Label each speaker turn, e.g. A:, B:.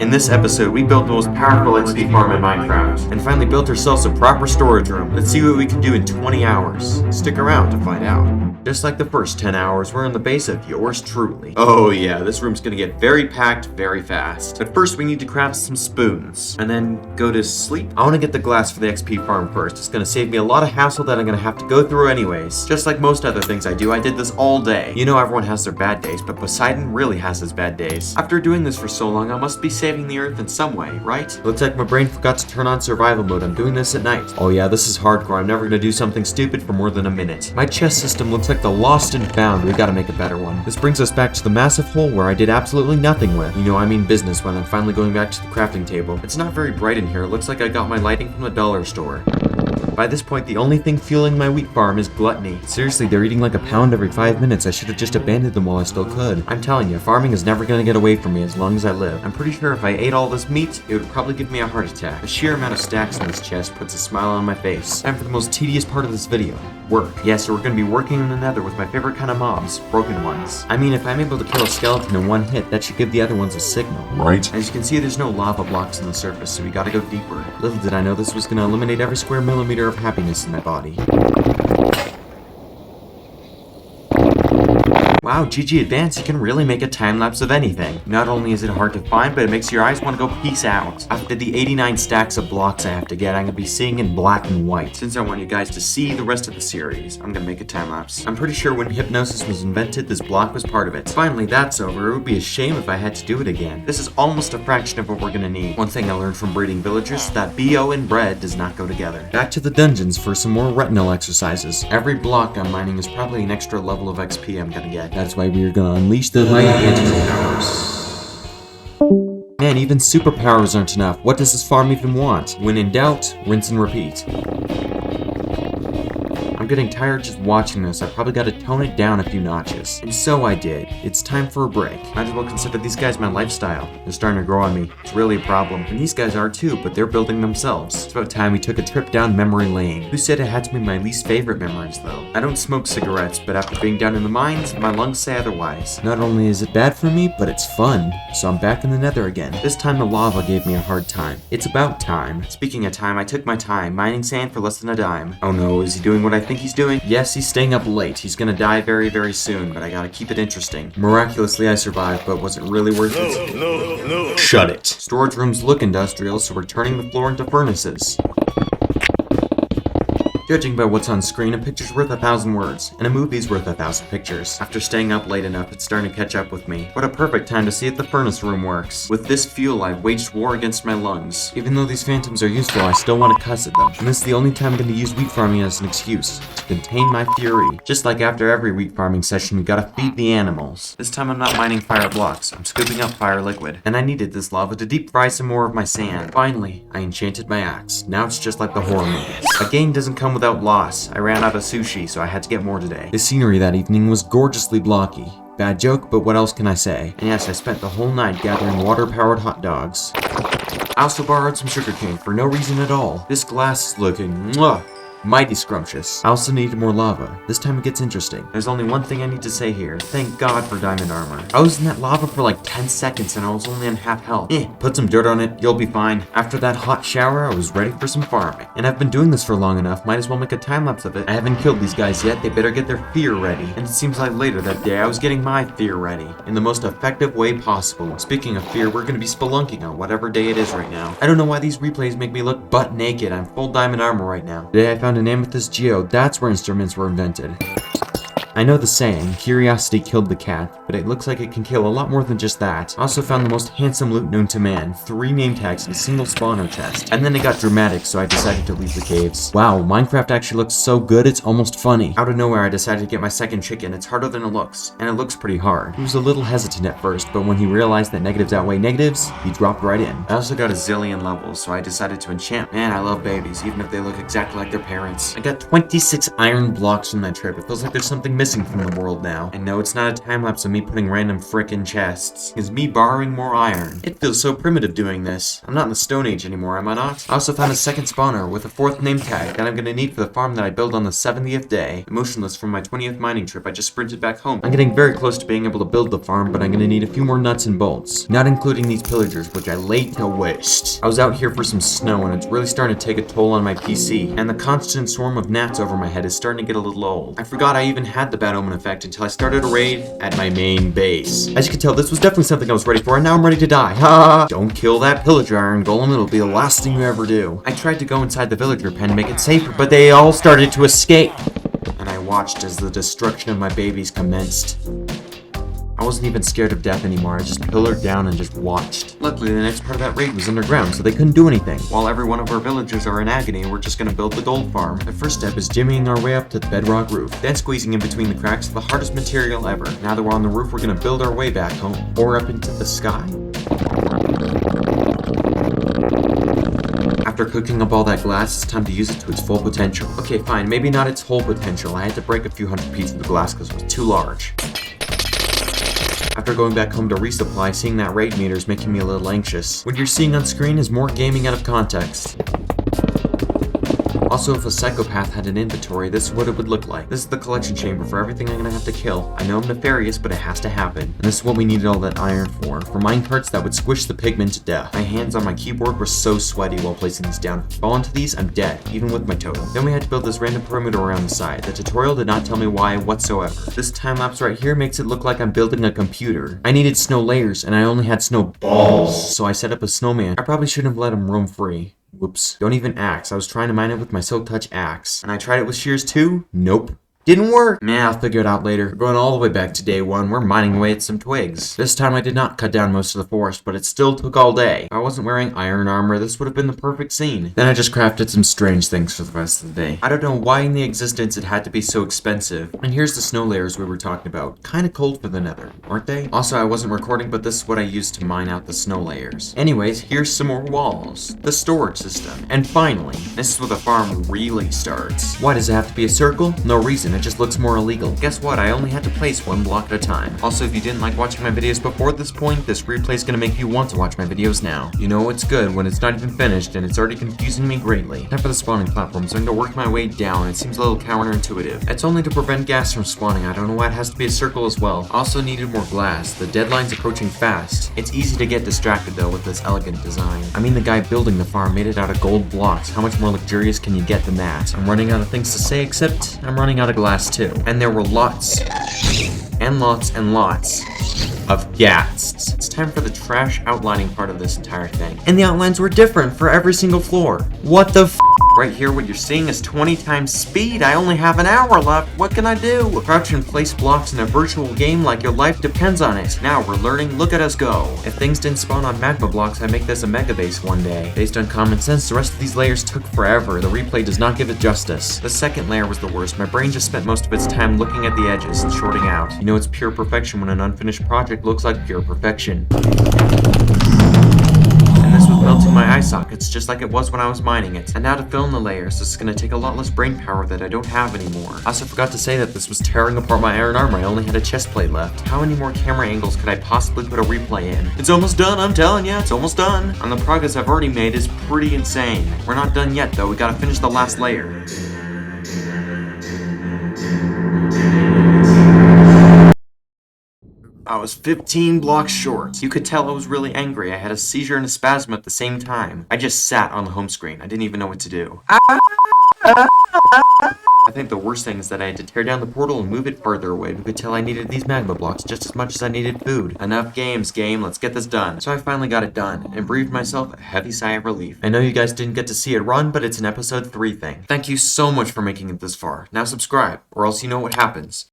A: In this episode, we built the most powerful XP farm in Minecraft, and finally built ourselves a proper storage room. Let's see what we can do in 20 hours. Stick around to find out. Just like the first 10 hours, we're in the base of yours truly. Oh yeah, this room's gonna get very packed very fast. But first we need to craft some spoons, and then go to sleep. I wanna get the glass for the XP farm first. It's gonna save me a lot of hassle that I'm gonna have to go through anyways. Just like most other things I do, I did this all day. You know everyone has their bad days, but Poseidon really has his bad days. After doing this for so long, I must be saving the earth in some way, right? Looks like my brain forgot to turn on survival mode. I'm doing this at night. Oh yeah, this is hardcore. I'm never gonna do something stupid for more than a minute. My chest system looks like the lost and found. We gotta make a better one. This brings us back to the massive hole where I did absolutely nothing with. You know, I mean business when I'm finally going back to the crafting table. It's not very bright in here. It looks like I got my lighting from the dollar store. By this point, the only thing fueling my wheat farm is gluttony. Seriously, they're eating like a pound every 5 minutes. I should have just abandoned them while I still could. I'm telling you, farming is never gonna get away from me as long as I live. I'm pretty sure if I ate all this meat, it would probably give me a heart attack. The sheer amount of stacks in this chest puts a smile on my face. Time for the most tedious part of this video. Work. Yes, so we're gonna be working in the nether with my favorite kind of mobs, broken ones. I mean, if I'm able to kill a skeleton in one hit, that should give the other ones a signal.
B: Right.
A: As you can see, there's no lava blocks on the surface, so we gotta go deeper. Little did I know this was gonna eliminate every square millimeter of happiness in my body. Wow, GG Advance, you can really make a time-lapse of anything. Not only is it hard to find, but it makes your eyes want to go peace out. After the 89 stacks of blocks I have to get, I'm gonna be seeing in black and white. Since I want you guys to see the rest of the series, I'm gonna make a time-lapse. I'm pretty sure when hypnosis was invented, this block was part of it. Finally, that's over. It would be a shame if I had to do it again. This is almost a fraction of what we're gonna need. One thing I learned from breeding villagers is that BO and bread does not go together. Back to the dungeons for some more retinal exercises. Every block I'm mining is probably an extra level of XP I'm gonna get. That's why we are gonna unleash the gigantic powers. Man, even superpowers aren't enough. What does this farm even want? When in doubt, rinse and repeat. I'm getting tired just watching this. I probably gotta tone it down a few notches. And so I did. It's time for a break. Might as well consider these guys my lifestyle. They're starting to grow on me. It's really a problem. And these guys are too, but they're building themselves. It's about time we took a trip down memory lane. Who said it had to be my least favorite memories though? I don't smoke cigarettes, but after being down in the mines, my lungs say otherwise. Not only is it bad for me, but it's fun. So I'm back in the nether again. This time the lava gave me a hard time. It's about time. Speaking of time, I took my time, mining sand for less than a dime. Oh no, is he doing what I think he's doing? Yes, he's staying up late. He's gonna die very, very soon, but I gotta keep it interesting. Miraculously, I survived, but was it really worth it?
B: No.
A: Shut it. Storage rooms look industrial, so we're turning the floor into furnaces. Judging by what's on screen, a picture's worth 1,000 words, and a movie's worth 1,000 pictures. After staying up late enough, it's starting to catch up with me. What a perfect time to see if the furnace room works. With this fuel, I've waged war against my lungs. Even though these phantoms are useful, I still want to cuss at them. And this is the only time I'm going to use wheat farming as an excuse, to contain my fury. Just like after every wheat farming session, we gotta feed the animals. This time I'm not mining fire blocks, I'm scooping up fire liquid. And I needed this lava to deep fry some more of my sand. Finally, I enchanted my axe. Now it's just like the horror movies. A gain doesn't come without loss. I ran out of sushi, so I had to get more today. The scenery that evening was gorgeously blocky. Bad joke, but what else can I say? And yes, I spent the whole night gathering water-powered hot dogs. I also borrowed some sugarcane for no reason at all. This glass is looking mighty scrumptious. I also needed more lava. This time it gets interesting. There's only one thing I need to say here. Thank God for diamond armor. I was in that lava for like 10 seconds and I was only on half health. Put some dirt on it, you'll be fine. After that hot shower, I was ready for some farming. And I've been doing this for long enough, might as well make a time lapse of it. I haven't killed these guys yet, they better get their fear ready. And it seems like later that day, I was getting my fear ready. In the most effective way possible. Speaking of fear, we're gonna be spelunking on whatever day it is right now. I don't know why these replays make me look butt naked. I'm full diamond armor right now. Today I found an amethyst geode. That's where instruments were invented. I know the saying, curiosity killed the cat, but it looks like it can kill a lot more than just that. I also found the most handsome loot known to man, 3 name tags in a single spawner chest. And then it got dramatic, so I decided to leave the caves. Wow, Minecraft actually looks so good, it's almost funny. Out of nowhere, I decided to get my second chicken. It's harder than it looks, and it looks pretty hard. He was a little hesitant at first, but when he realized that negatives outweigh negatives, he dropped right in. I also got a zillion levels, so I decided to enchant. Man, I love babies, even if they look exactly like their parents. I got 26 iron blocks from that trip. It feels like there's something missing from the world now. And no, it's not a time lapse of me putting random frickin' chests. It's me borrowing more iron. It feels so primitive doing this. I'm not in the Stone Age anymore, am I not? I also found a second spawner with a 4th name tag that I'm gonna need for the farm that I built on the 70th day. Emotionless from my 20th mining trip, I just sprinted back home. I'm getting very close to being able to build the farm, but I'm gonna need a few more nuts and bolts. Not including these pillagers, which I laid to waste. I was out here for some snow and it's really starting to take a toll on my PC, and the constant swarm of gnats over my head is starting to get a little old. I forgot I even had the bad omen effect until I started a raid at my main base. As you can tell, this was definitely something I was ready for, and now I'm ready to die. Ha! Don't kill that pillager iron golem, it'll be the last thing you ever do. I tried to go inside the villager pen to make it safer, but they all started to escape. And I watched as the destruction of my babies commenced. I wasn't even scared of death anymore, I just pillared down and just watched. Luckily, the next part of that raid was underground, so they couldn't do anything. While every one of our villagers are in agony, we're just gonna build the gold farm. The first step is jimmying our way up to the bedrock roof, then squeezing in between the cracks of the hardest material ever. Now that we're on the roof, we're gonna build our way back home, or up into the sky. After cooking up all that glass, it's time to use it to its full potential. Okay, fine, maybe not its whole potential. I had to break a few hundred pieces of glass because it was too large. After going back home to resupply, seeing that raid meter is making me a little anxious. What you're seeing on screen is more gaming out of context. Also, if a psychopath had an inventory, this is what it would look like. This is the collection chamber for everything I'm gonna have to kill. I know I'm nefarious, but it has to happen. And this is what we needed all that iron for minecarts that would squish the pigmen to death. My hands on my keyboard were so sweaty while placing these down. If I fall into these, I'm dead, even with my totem. Then we had to build this random perimeter around the side. The tutorial did not tell me why whatsoever. This time lapse right here makes it look like I'm building a computer. I needed snow layers, and I only had snow balls. So I set up a snowman. I probably shouldn't have let him roam free. Whoops. Don't even axe. I was trying to mine it with my Silk Touch axe. And I tried it with shears too? Nope. Didn't work. Nah, I'll figure it out later. We're going all the way back to day 1. We're mining away at some twigs. This time I did not cut down most of the forest, but it still took all day. If I wasn't wearing iron armor, this would have been the perfect scene. Then I just crafted some strange things for the rest of the day. I don't know why in the existence it had to be so expensive. And here's the snow layers we were talking about. Kinda cold for the nether, aren't they? Also, I wasn't recording, but this is what I used to mine out the snow layers. Anyways, here's some more walls. The storage system. And finally, this is where the farm really starts. Why does it have to be a circle? No reason, it just looks more illegal. Guess what? I only had to place 1 block at a time. Also, if you didn't like watching my videos before this point, this replay is gonna make you want to watch my videos now. You know it's good when it's not even finished and it's already confusing me greatly. Time for the spawning platform, so I'm gonna work my way down. It seems a little counterintuitive. It's only to prevent gas from spawning. I don't know why it has to be a circle as well. Also needed more glass. The deadline's approaching fast. It's easy to get distracted though with this elegant design. I mean, the guy building the farm made it out of gold blocks. How much more luxurious can you get than that? I'm running out of things to say, except I'm running out of glass too. And there were lots and lots and lots of ghasts. It's time for the trash outlining part of this entire thing. And the outlines were different for every single floor. What the f? Right here, what you're seeing is 20 times speed. I only have an hour left. What can I do? Crouch and place blocks in a virtual game like your life depends on it. Now we're learning. Look at us go. If things didn't spawn on magma blocks, I'd make this a mega base one day. Based on common sense, the rest of these layers took forever. The replay does not give it justice. The second layer was the worst. My brain just spent most of its time looking at the edges and shorting out. You know it's pure perfection when an unfinished project looks like pure perfection. This was melting my eye sockets just like it was when I was mining it. And now to fill in the layers, this is going to take a lot less brain power that I don't have anymore. I also forgot to say that this was tearing apart my iron armor. I only had a chest plate left. How many more camera angles could I possibly put a replay in? It's almost done, I'm telling you, it's almost done. And the progress I've already made is pretty insane. We're not done yet though, we gotta finish the last layer. I was 15 blocks short. You could tell I was really angry. I had a seizure and a spasm at the same time. I just sat on the home screen. I didn't even know what to do. I think the worst thing is that I had to tear down the portal and move it further away. You could tell I needed these magma blocks just as much as I needed food. Enough games, game. Let's get this done. So I finally got it done and breathed myself a heavy sigh of relief. I know you guys didn't get to see it run, but it's an episode 3 thing. Thank you so much for making it this far. Now subscribe, or else you know what happens.